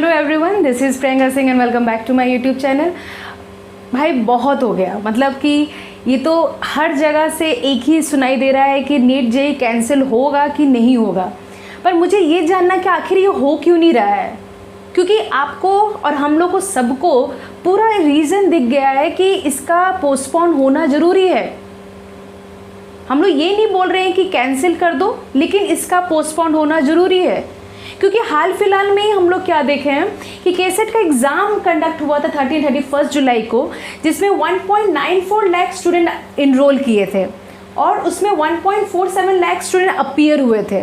Hello everyone, this is Priyanka Singh and welcome back to my YouTube channel. भाई बहुत हो गया, मतलब कि ये तो हर जगह से एक ही सुनाई दे रहा है कि नीट जेईई कैंसिल होगा कि नहीं होगा। पर मुझे ये जानना कि आखिर ये हो क्यों नहीं रहा है, क्योंकि आपको और हम लोग को सबको पूरा रीज़न दिख गया है कि इसका पोस्टपोन होना ज़रूरी है। हम लोग ये नहीं बोल रहे हैं कि कैंसिल कर दो, लेकिन इसका पोस्टपोन होना ज़रूरी है। क्योंकि हाल फिलहाल में ही हम लोग क्या देखे हैं कि केसेट का एग्ज़ाम कंडक्ट हुआ था 31 जुलाई को, जिसमें 1.94 लाख स्टूडेंट इनरोल किए थे और उसमें 1.47 लाख स्टूडेंट अपीयर हुए थे,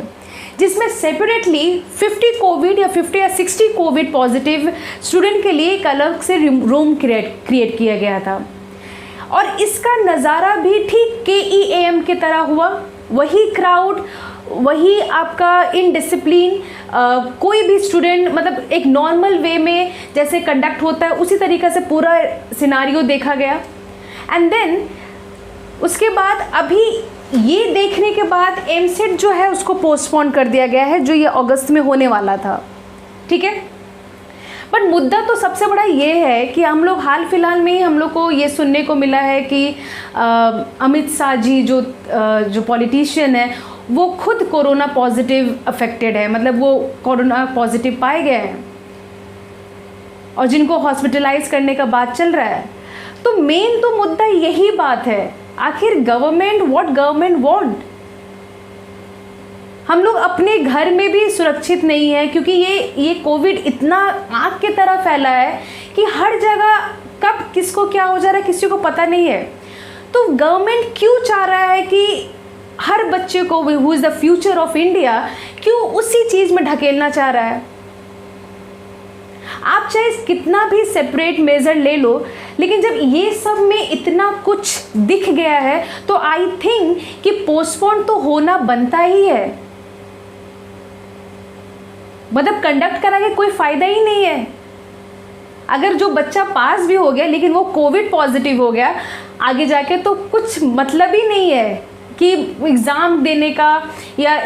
जिसमें सेपरेटली 50 कोविड या 50 या 60 कोविड पॉजिटिव स्टूडेंट के लिए एक अलग से रूम क्रिएट किया गया था। और इसका नज़ारा भी ठीक KEAM की तरह हुआ। वही क्राउड, वही आपका इनडिसिप्लिन, कोई भी स्टूडेंट मतलब एक नॉर्मल वे में जैसे कंडक्ट होता है उसी तरीक़े से पूरा सिनारियो देखा गया। एंड देन उसके बाद अभी ये देखने के बाद एमसेट जो है उसको पोस्टपोन कर दिया गया है, जो ये अगस्त में होने वाला था। ठीक है, बट मुद्दा तो सबसे बड़ा ये है कि हम लोग हाल फिलहाल में ही हम लोग को ये सुनने को मिला है कि अमित शाह जी जो पॉलिटिशियन है वो खुद कोरोना पॉजिटिव अफेक्टेड है, मतलब वो कोरोना पॉजिटिव पाए गए हैं और जिनको हॉस्पिटलाइज करने का बात चल रहा है। तो मेन तो मुद्दा यही बात है, आखिर व्हाट गवर्नमेंट वांट। हम लोग अपने घर में भी सुरक्षित नहीं है, क्योंकि ये कोविड इतना आग की तरह फैला है कि हर जगह कब किसको क्या हो जा रहा है किसी को पता नहीं है। तो गवर्नमेंट क्यों चाह रहा है कि हर बच्चे को, who is the future of India, क्यों उसी चीज़ में ढकेलना चाह रहा है। आप चाहे कितना भी सेपरेट मेजर ले लो, लेकिन जब ये सब में इतना कुछ दिख गया है तो आई थिंक कि पोस्टपोन तो होना बनता ही है। मतलब कंडक्ट करा के कोई फ़ायदा ही नहीं है। अगर जो बच्चा पास भी हो गया लेकिन वो कोविड पॉजिटिव हो गया आगे जाके, तो कुछ मतलब ही नहीं है कि एग्ज़ाम देने का या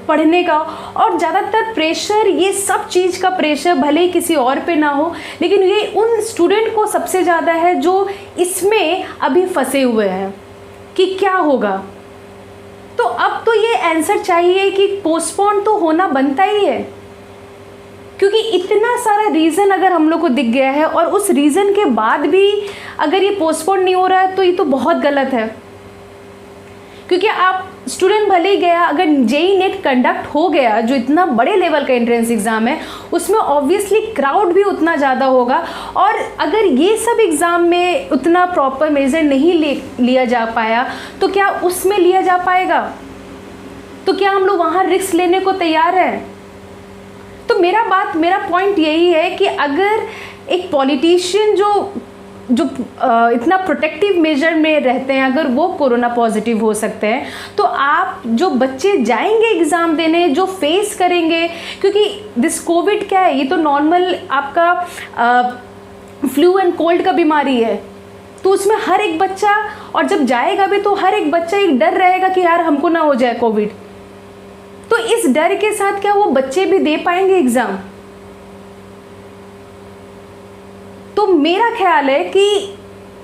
पढ़ने का। और ज़्यादातर प्रेशर, ये सब चीज़ का प्रेशर भले ही किसी और पे ना हो, लेकिन ये उन स्टूडेंट को सबसे ज़्यादा है जो इसमें अभी फंसे हुए हैं कि क्या होगा। तो अब तो ये आंसर चाहिए कि पोस्टपोन तो होना बनता ही है, क्योंकि इतना सारा रीज़न अगर हम लोग को दिख गया है और उस रीज़न के बाद भी अगर ये पोस्टपोन नहीं हो रहा है तो ये तो बहुत गलत है। क्योंकि आप स्टूडेंट भले ही गया, अगर जेईई नेट कंडक्ट हो गया जो इतना बड़े लेवल का एंट्रेंस एग्ज़ाम है, उसमें ऑब्वियसली क्राउड भी उतना ज़्यादा होगा। और अगर ये सब एग्ज़ाम में उतना प्रॉपर मेजर नहीं लिया जा पाया तो क्या उसमें लिया जा पाएगा? तो क्या हम लोग वहाँ रिस्क लेने को तैयार हैं? तो मेरा पॉइंट यही है कि अगर एक पॉलिटिशियन जो इतना प्रोटेक्टिव मेजर में रहते हैं, अगर वो कोरोना पॉजिटिव हो सकते हैं, तो आप जो बच्चे जाएंगे एग्ज़ाम देने, जो फेस करेंगे, क्योंकि दिस कोविड क्या है, ये तो नॉर्मल आपका फ्लू एंड कोल्ड का बीमारी है। तो उसमें हर एक बच्चा, और जब जाएगा भी तो हर एक बच्चा एक डर रहेगा कि यार हमको ना हो जाए कोविड। तो इस डर के साथ क्या वो बच्चे भी दे पाएंगे एग्ज़ाम? तो मेरा ख्याल है कि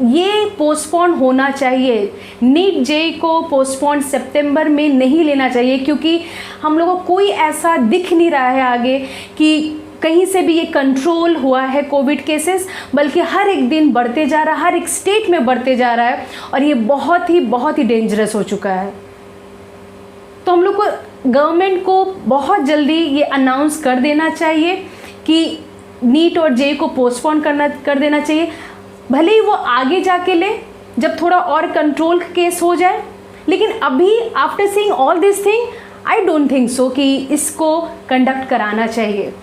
ये पोस्टपोन होना चाहिए। नीट जेईई को पोस्टपोन सितंबर में नहीं लेना चाहिए, क्योंकि हम लोगों को कोई ऐसा दिख नहीं रहा है आगे कि कहीं से भी ये कंट्रोल हुआ है कोविड केसेस, बल्कि हर एक दिन बढ़ते जा रहा है, हर एक स्टेट में बढ़ते जा रहा है और ये बहुत ही डेंजरस हो चुका है। तो हम लोग को गवर्नमेंट को बहुत जल्दी ये अनाउंस कर देना चाहिए कि नीट और जेईई को पोस्टपोन कर देना चाहिए। भले ही वो आगे जाके ले जब थोड़ा और कंट्रोल केस हो जाए, लेकिन अभी after seeing all this thing I don't think so कि इसको कंडक्ट कराना चाहिए।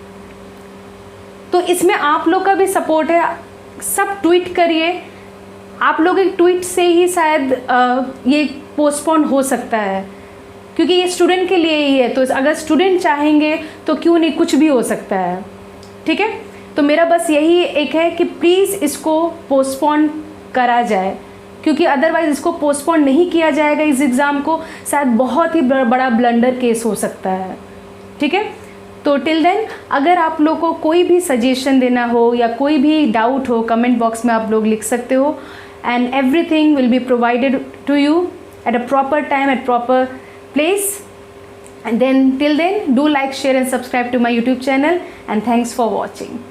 तो इसमें आप लोग का भी सपोर्ट है, सब ट्वीट करिए। आप लोग एक ट्वीट से ही शायद ये पोस्टपोन हो सकता है, क्योंकि ये स्टूडेंट के लिए ही है। तो अगर स्टूडेंट चाहेंगे तो क्यों नहीं, कुछ भी हो सकता है। ठीक है, तो मेरा बस यही एक है कि प्लीज़ इसको पोस्टपोन करा जाए, क्योंकि अदरवाइज़ इसको पोस्टपोन नहीं किया जाएगा इस एग्ज़ाम को, शायद बहुत ही बड़ा ब्लंडर केस हो सकता है। ठीक है, तो टिल देन अगर आप लोग को कोई भी सजेशन देना हो या कोई भी डाउट हो, कमेंट बॉक्स में आप लोग लिख सकते हो, and everything will be provided to you at a proper time, at proper place. And then till then, do like, share and subscribe to my YouTube channel, and thanks for watching.